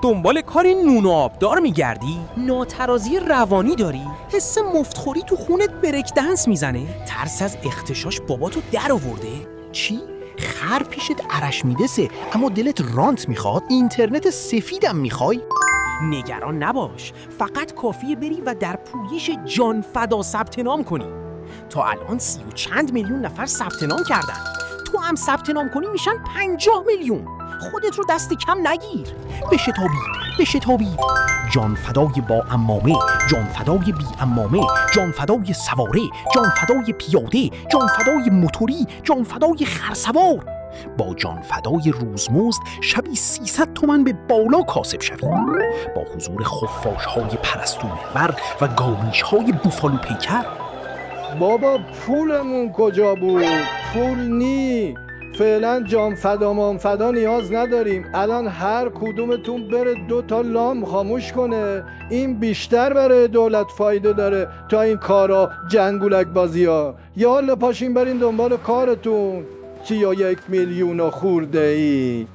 دنبال کار نون و آبدار میگردی؟ ناترازی روانی داری؟ حس مفتخوری تو خونت برک دنس میزنه؟ ترس از اختشاش باباتو در آورده؟ چی؟ خر پیشت عرش میدسه اما دلت رانت میخواد؟ اینترنت سفیدم میخوای؟ نگران نباش، فقط کافیه بری و در پویش جان فدا ثبت نام کنی. تا الان 30 و چند میلیون نفر ثبت نام کردن. تو هم ثبت نام کنی میشن 50 میلیون. خودت رو دست کم نگیر. بشتابید جان فدای با عمامه، جان فدای بی عمامه، جان فدای سواره، جان فدای پیاده، جان فدای موتوری، جان فدای خرسوار. با جان فدای روزمزد شبی 300 تومن به بالا کاسب شوید. با حضور خفاش‌های پرستو محور و گامیش‌های بوفالو پیکر. بابا پولمون کجا بود؟ پول نی. فعلا جان فدا مان فدا نیاز نداریم. الان هر کدومتون بره 2 تا لام خاموش کنه. این بیشتر برای دولت فایده داره تا این کارا، جنگولک بازی ها. یا حالا پاشین برین دنبال کارتون. 31 میلیون خورده ای.